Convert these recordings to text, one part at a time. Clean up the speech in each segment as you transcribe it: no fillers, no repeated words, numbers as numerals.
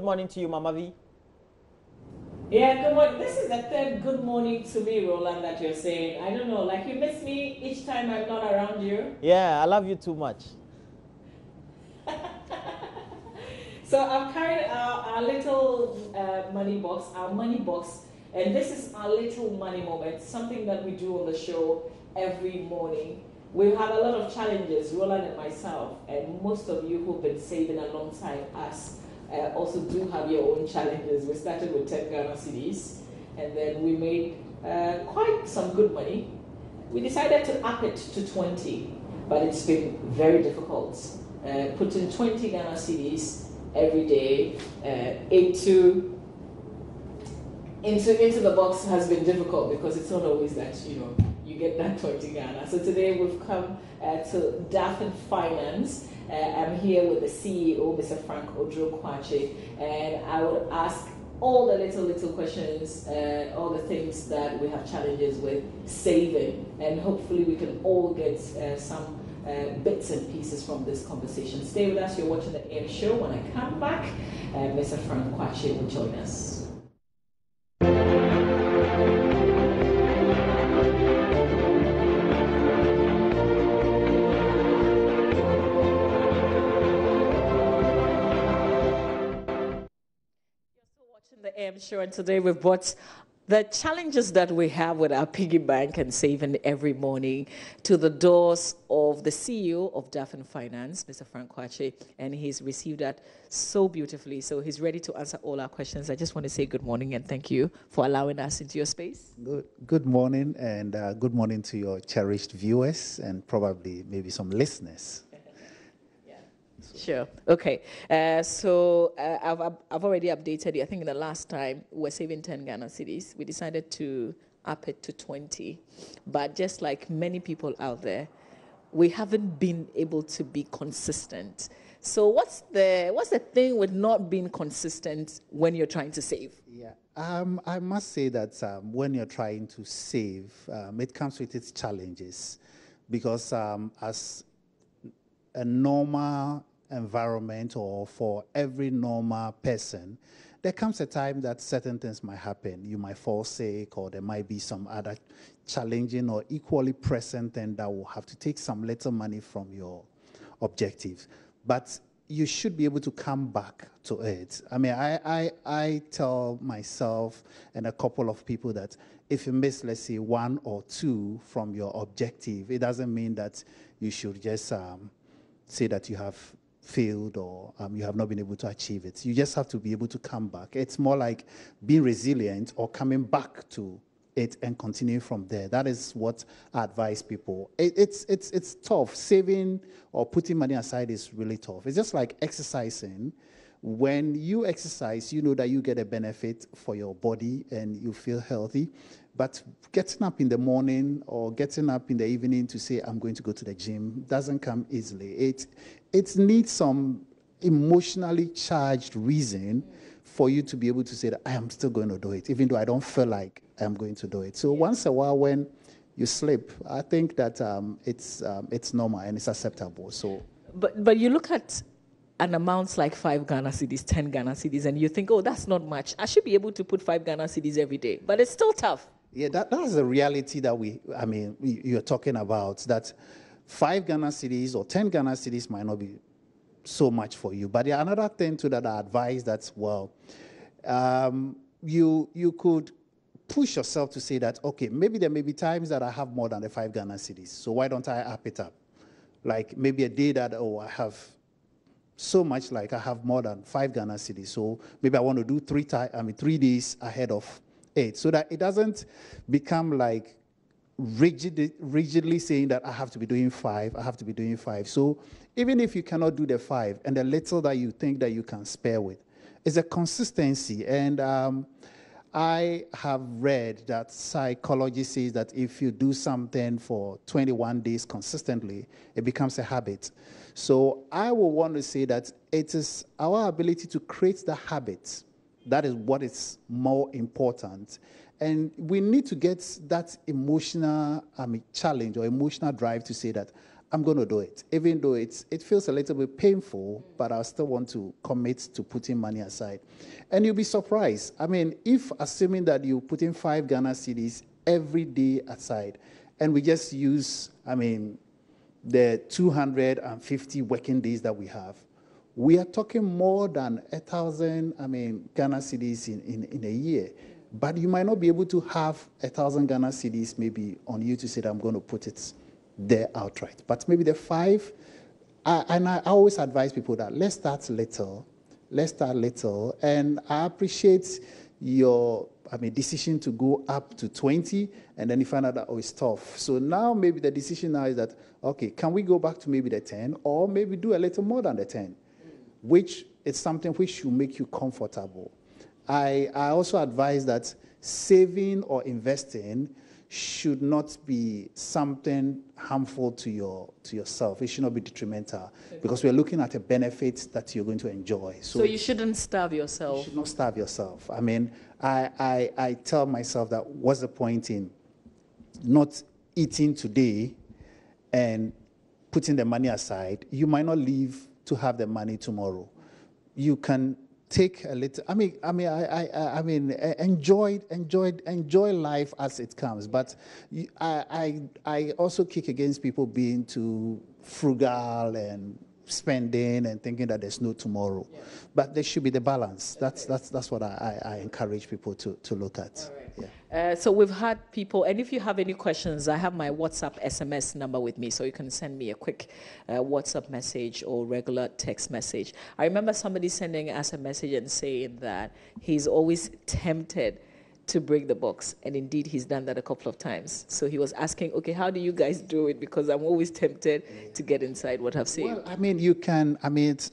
good morning to you, Mama V. Yeah, good morning. This is the third good morning to me, Roland, that you're saying. I don't know, like you miss me each time I'm not around you. Yeah, I love you too much. So I've carried our little money box, and this is our little money moment, something that we do on the show every morning. We've had a lot of challenges, Roland and myself, and most of you who've been saving alongside us also do have your own challenges. We started with 10 Ghana cedis, and then we made quite some good money. We decided to up it to 20, but it's been very difficult. Putting 20 Ghana cedis every day into the box has been difficult because it's not always that you get that 20 Ghana. So today we've come to Daffin Finance. I'm here with the CEO, Mr. Frank Oduro-Quache, and I would ask all the little questions, all the things that we have challenges with saving, and hopefully we can all get some bits and pieces from this conversation. Stay with us. You're watching the AM show. When I come back, Mr. Frank Quache will join us. The AM show, and today we've brought the challenges that we have with our piggy bank and saving every morning to the doors of the CEO of Daffin Finance, Mr. Frank Quache, and he's received that so beautifully. So he's ready to answer all our questions. I just want to say good morning and thank you for allowing us into your space. Good morning, and good morning to your cherished viewers and probably maybe some listeners. Sure. Okay. So I've already updated you. I think the last time we were saving 10 Ghana cedis. We decided to up it to 20. But just like many people out there, we haven't been able to be consistent. So what's the thing with not being consistent when you're trying to save? Yeah. I must say that when you're trying to save, it comes with its challenges because as a normal environment or for every normal person, there comes a time that certain things might happen. You might fall sick, or there might be some other challenging or equally present thing that will have to take some little money from your objectives. But you should be able to come back to it. I mean, I tell myself and a couple of people that if you miss, let's say, 1 or 2 from your objective, it doesn't mean that you should just say that you have failed or you have not been able to achieve it. You just have to be able to come back. It's more like being resilient or coming back to it and continuing from there. That is what I advise people. It's tough. Saving or putting money aside is really tough. It's just like exercising. When you exercise, you know that you get a benefit for your body and you feel healthy. But getting up in the morning or getting up in the evening to say, I'm going to go to the gym, doesn't come easily. It needs some emotionally charged reason for you to be able to say that I am still going to do it, even though I don't feel like I'm going to do it. So once a while when you slip, I think that it's normal and it's acceptable. So, But you look at an amount like 5 Ghana cedis, 10 Ghana cedis, and you think, oh, that's not much. I should be able to put 5 Ghana cedis every day, but it's still tough. Yeah, that is the reality that you're talking about, that 5 Ghana cedis or 10 Ghana cedis might not be so much for you. But another thing too that I advise that, well, you could push yourself to say that, okay, maybe there may be times that I have more than the 5 Ghana cedis, so why don't I up it up? Like maybe a day that, I have so much, like I have more than 5 Ghana cedis, so maybe I want to do 3 days ahead of it, so that it doesn't become like rigidly saying that I have to be doing 5, I have to be doing 5. So even if you cannot do the 5 and the little that you think that you can spare with, it's a consistency. And I have read that psychology says that if you do something for 21 days consistently, it becomes a habit. So I will want to say that it is our ability to create the habit. That is what is more important. And we need to get that emotional challenge or emotional drive to say that I'm going to do it. Even though it feels a little bit painful, but I still want to commit to putting money aside. And you'll be surprised. I mean, if assuming that you put in 5 Ghana cedis every day aside, and we just use, the 250 working days that we have, we are talking more than 1,000, Ghana cedis in a year. But you might not be able to have 1,000 Ghana cedis maybe on you to say that I'm going to put it there outright. But maybe the 5, and I always advise people that let's start little. And I appreciate your decision to go up to 20, and then you find out that, it's tough. So now maybe the decision now is that, okay, can we go back to maybe the 10, or maybe do a little more than the 10, which is something which should make you comfortable. I also advise that saving or investing should not be something harmful to yourself. It should not be detrimental, because we're looking at a benefit that you're going to enjoy. So you shouldn't starve yourself. You should not starve yourself. I tell myself that what's the point in not eating today and putting the money aside? You might not live to have the money tomorrow. You can take a little. Enjoy life as it comes. But I also kick against people being too frugal and spending and thinking that there's no tomorrow. Yeah. But there should be the balance. That's what I encourage people to look at. Right. Yeah. So we've had people, and if you have any questions, I have my WhatsApp SMS number with me, so you can send me a quick WhatsApp message or regular text message. I remember somebody sending us a message and saying that he's always tempted to break the box, and indeed he's done that a couple of times. So he was asking, okay, how do you guys do it? Because I'm always tempted to get inside what I've saved. Well, you can,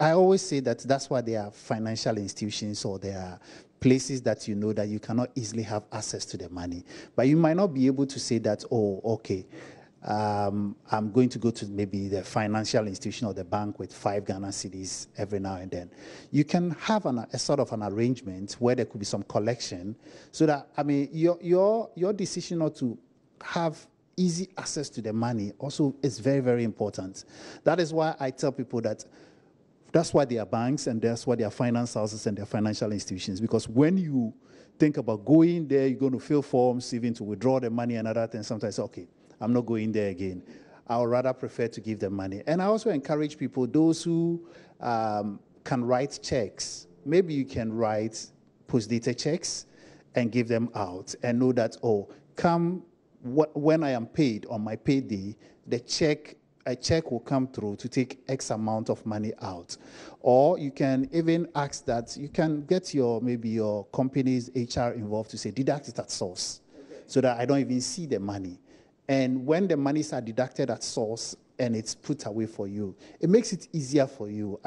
I always say that that's why there are financial institutions, or there are places that you know that you cannot easily have access to the money. But you might not be able to say that, I'm going to go to maybe the financial institution or the bank with 5 Ghana cedis every now and then. You can have a sort of an arrangement where there could be some collection, so that, your decision not to have easy access to the money also is very, very important. That is why I tell people that that's why there are banks, and that's why there are finance houses and there are financial institutions, because when you think about going there, you're going to fill forms even to withdraw the money and other things. Sometimes, okay, I'm not going there again. I would rather prefer to give them money. And I also encourage people, those who can write checks, maybe you can write post-dated checks and give them out, and know that, when I am paid on my payday, a check will come through to take X amount of money out. Or you can even ask that you can get maybe your company's HR involved to say, deduct it at source, so that I don't even see the money. And when the monies are deducted at source and it's put away for you, it makes it easier for you.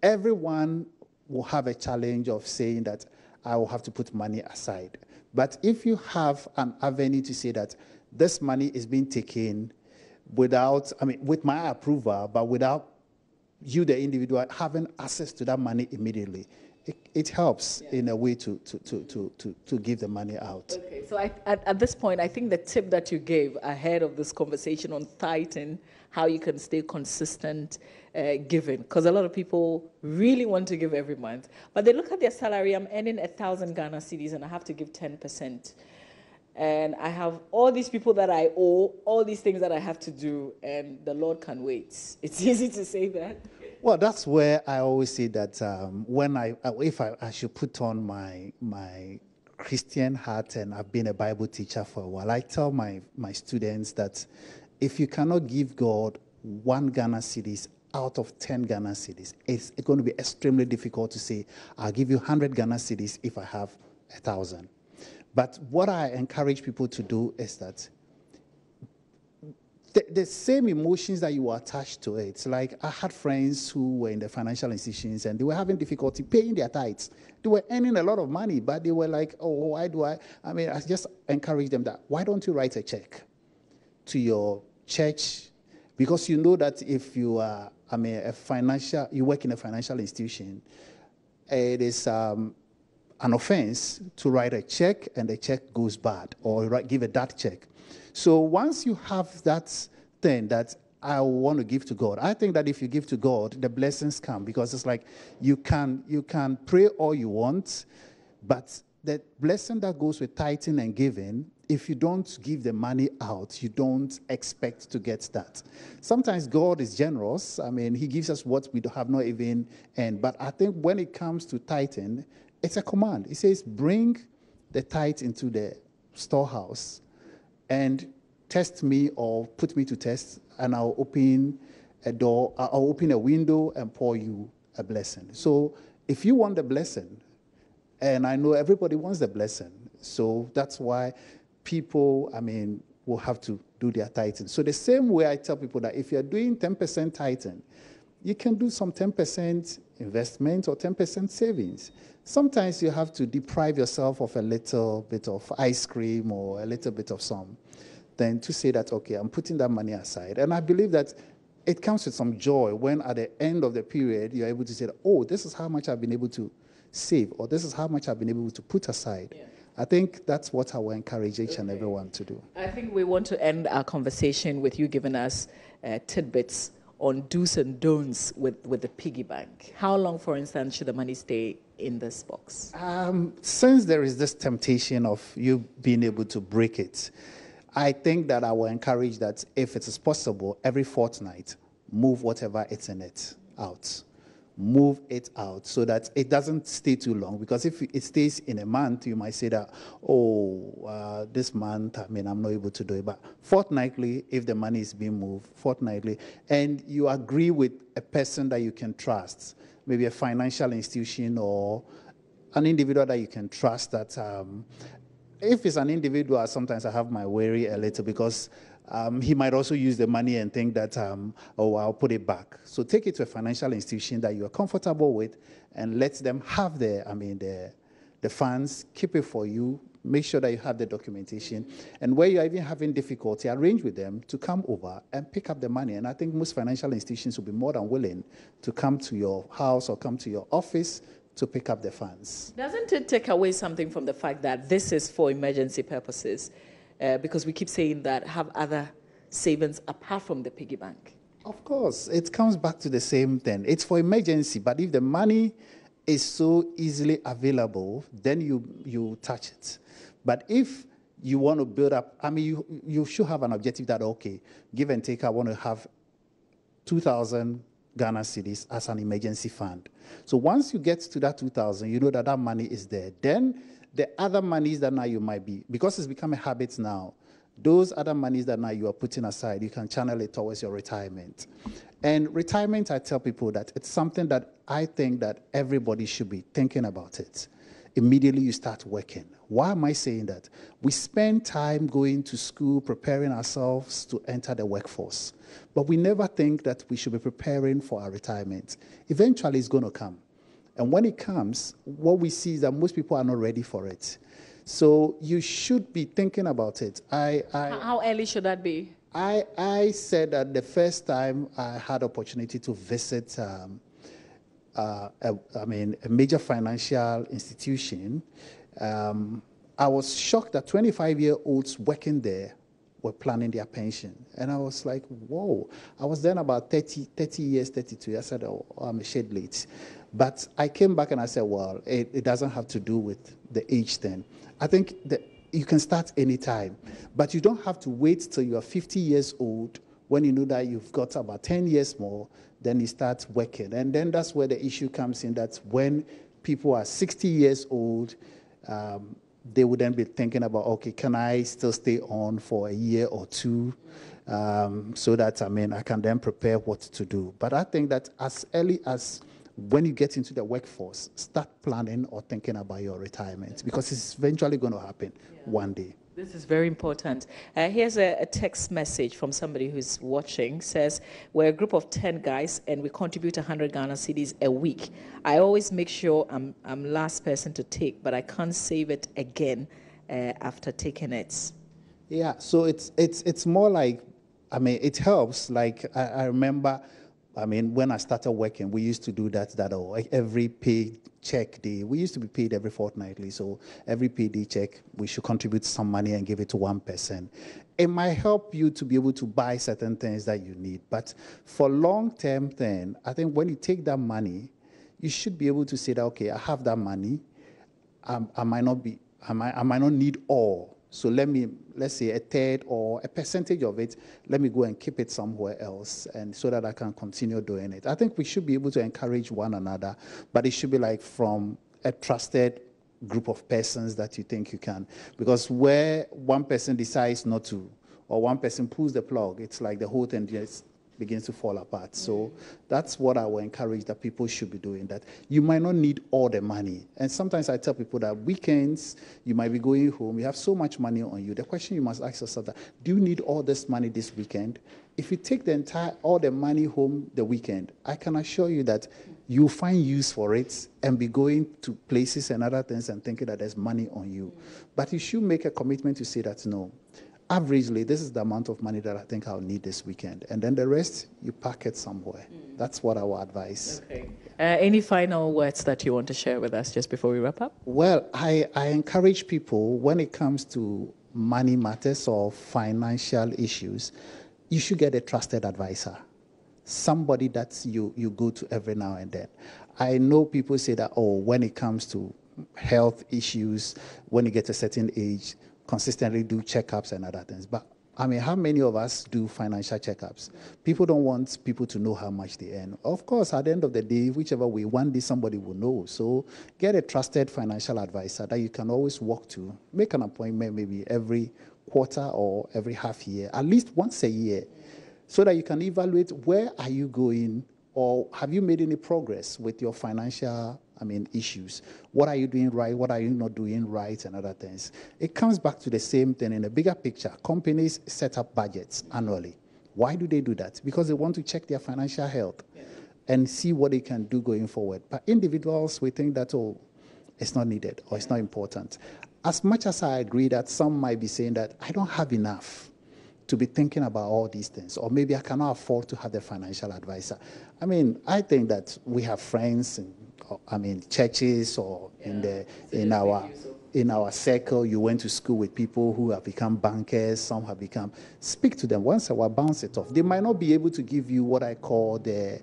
Everyone will have a challenge of saying that I will have to put money aside. But if you have an avenue to say that this money is being taken without, with my approval, but without you, the individual, having access to that money immediately, it helps in a way to give the money out. Okay, so at this point, I think the tip that you gave ahead of this conversation on tithing, how you can stay consistent giving, because a lot of people really want to give every month, but they look at their salary. I'm earning 1,000 Ghana cedis, and I have to give 10%. And I have all these people that I owe, all these things that I have to do, and the Lord can wait. It's easy to say that. Well, that's where I always say that if I should put on my Christian hat, and I've been a Bible teacher for a while, I tell my students that if you cannot give God 1 Ghana cedis out of 10 Ghana cedis, it's going to be extremely difficult to say, I'll give you 100 Ghana cedis if I have 1,000. But what I encourage people to do is that the same emotions that you were attached to it. Like, I had friends who were in the financial institutions and they were having difficulty paying their tithes. They were earning a lot of money, but they were like, why do I just encourage them that, why don't you write a check to your church? Because you know that if you are, you work in a financial institution, it is an offense to write a check and the check goes bad, or give a dark check. So once you have that thing that I want to give to God, I think that if you give to God, the blessings come, because it's like you can pray all you want, but the blessing that goes with tithing and giving, if you don't give the money out, you don't expect to get that. Sometimes God is generous. I mean, he gives us what we have not even earned. But I think when it comes to tithing, it's a command. It says, bring the tithe into the storehouse and test me, or put me to test, and I'll open a door, I'll open a window and pour you a blessing. So if you want the blessing, and I know everybody wants the blessing, so that's why people, will have to do their tithing. So the same way I tell people that if you're doing 10% tithing, you can do some 10% investment or 10% savings. Sometimes you have to deprive yourself of a little bit of ice cream or a little bit of some, then to say that, okay, I'm putting that money aside. And I believe that it comes with some joy when at the end of the period, you're able to say, oh, this is how much I've been able to save, or this is how much I've been able to put aside. Yeah. I think that's what I will encourage each and everyone to do. I think we want to end our conversation with you giving us tidbits on do's and don'ts with the piggy bank. How long, for instance, should the money stay in this box? Since there is this temptation of you being able to break it, I think that I will encourage that if it is possible, every fortnight, move whatever it's in it out. Move it out so that it doesn't stay too long. Because if it stays in a month, you might say that, this month, I'm not able to do it. But fortnightly, if the money is being moved, fortnightly, and you agree with a person that you can trust, maybe a financial institution or an individual that you can trust, that if it's an individual, sometimes I have my worry a little, because he might also use the money and think that, I'll put it back. So take it to a financial institution that you are comfortable with, and let them have the funds, keep it for you, make sure that you have the documentation. And where you're even having difficulty, arrange with them to come over and pick up the money. And I think most financial institutions will be more than willing to come to your house or come to your office to pick up the funds. Doesn't it take away something from the fact that this is for emergency purposes? Because we keep saying that have other savings apart from the piggy bank. Of course, it comes back to the same thing. It's for emergency, but if the money is so easily available, then you touch it. But if you want to build up, you should have an objective that, okay, give and take, I want to have 2,000 Ghana cedis as an emergency fund. So once you get to that 2,000, you know that that money is there. Then the other monies that now you might be, because it's become a habit now, those other monies that now you are putting aside, you can channel it towards your retirement. And retirement, I tell people that it's something that I think that everybody should be thinking about it. Immediately you start working. Why am I saying that? We spend time going to school, preparing ourselves to enter the workforce. But we never think that we should be preparing for our retirement. Eventually it's going to come. And when it comes, what we see is that most people are not ready for it. So you should be thinking about it. How early should that be? I said that the first time I had opportunity to visit a major financial institution, I was shocked that 25-year-olds working there were planning their pension. And I was like, whoa. I was then about 30 years, 32. I said, oh, I'm a shade late. But I came back and I said, well, it doesn't have to do with the age thing. I think that you can start anytime, but you don't have to wait till you are 50 years old when you know that you've got about 10 years more, then you start working. And then that's where the issue comes in. That's when people are 60 years old, they would then be thinking about, okay, can I still stay on for a year or two so that, I can then prepare what to do. But I think that as early as when you get into the workforce, start planning or thinking about your retirement, because it's eventually going to happen one day. This is very important. Here's a text message from somebody who's watching. Says, we're a group of 10 guys and we contribute 100 Ghana cedis a week. I always make sure I'm last person to take, but I can't save it again after taking it. Yeah, so it's more like, it helps. Like I remember I mean, when I started working, we used to do that every paycheck day. We used to be paid every fortnightly, so every payday check, we should contribute some money and give it to one person. It might help you to be able to buy certain things that you need, but for long-term thing, I think when you take that money, you should be able to say that, okay, I have that money, I might not need all. So let's say a third or a percentage of it, let me go and keep it somewhere else, and so that I can continue doing it. I think we should be able to encourage one another, but it should be like from a trusted group of persons that you think you can. Because where one person decides not to, or one person pulls the plug, it's like the whole thing just begins to fall apart. So that's what I will encourage that people should be doing, that you might not need all the money. And sometimes I tell people that weekends, you might be going home, you have so much money on you. The question you must ask yourself that, do you need all this money this weekend? If you take all the money home the weekend, I can assure you that you'll find use for it and be going to places and other things and thinking that there's money on you. But you should make a commitment to say that, no, averagely, this is the amount of money that I think I'll need this weekend. And then the rest, you park it somewhere. That's what I would advise. Okay. Any final words that you want to share with us just before we wrap up? Well, I encourage people, when it comes to money matters or financial issues, you should get a trusted advisor, somebody that you go to every now and then. I know people say that, when it comes to health issues, when you get a certain age, consistently do checkups and other things. But I mean, how many of us do financial checkups? People don't want people to know how much they earn. Of course, at the end of the day, whichever way, one day somebody will know. So get a trusted financial advisor that you can always walk to. Make an appointment maybe every quarter or every half year, at least once a year, so that you can evaluate where are you going, or have you made any progress with your financial issues. What are you doing right? What are you not doing right? And other things. It comes back to the same thing in a bigger picture. Companies set up budgets annually. Why do they do that? Because they want to check their financial health and see what they can do going forward. But individuals, we think that, it's not needed or it's not important. As much as I agree that some might be saying that I don't have enough to be thinking about all these things, or maybe I cannot afford to have the financial advisor. I think that we have friends churches or in our circle. You went to school with people who have become bankers, some have become, speak to them once in a while, bounce it off. They might not be able to give you what I call the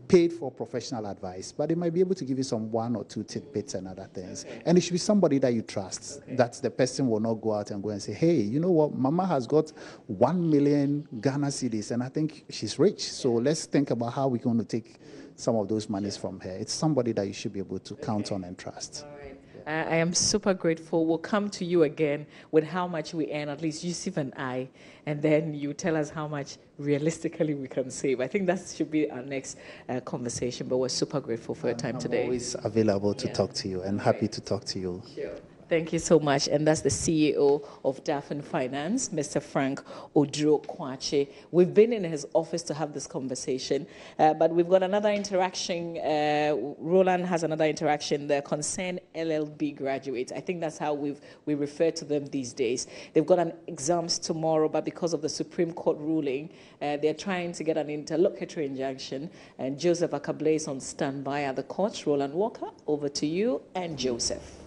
paid for professional advice, but they might be able to give you some one or two tidbits and other things. Okay. And it should be somebody that you trust, that the person will not go out and go and say, hey, you know what, Mama has got 1 million Ghana cedis and I think she's rich. So let's think about how we're going to take some of those monies from her. It's somebody that you should be able to count on and trust. All right. I am super grateful. We'll come to you again with how much we earn, at least Yusuf and I, and then you tell us how much realistically we can save. I think that should be our next conversation, but we're super grateful for your time today. I'm always available to talk to you and happy to talk to you. Sure. Thank you so much. And that's the CEO of Dafen Finance, Mr. Frank Oduro Kwache. We've been in his office to have this conversation, but we've got another interaction. Roland has another interaction, the Concerned LLB graduates. I think that's how we refer to them these days. They've got an exams tomorrow, but because of the Supreme Court ruling, they're trying to get an interlocutory injunction. And Joseph Akable is on standby at the court. Roland Walker, over to you and Joseph.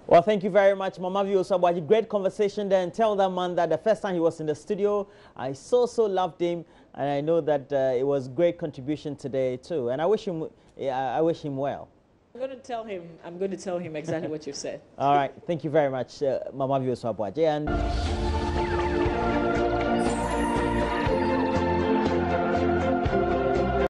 Well, thank you very much, Mamavi Osabuaji. Great conversation there, and tell that man that the first time he was in the studio, I so loved him, and I know that it was great contribution today too. And I wish him well. I'm going to tell him exactly what you said. All right, thank you very much, Mamavi Osabuaji. And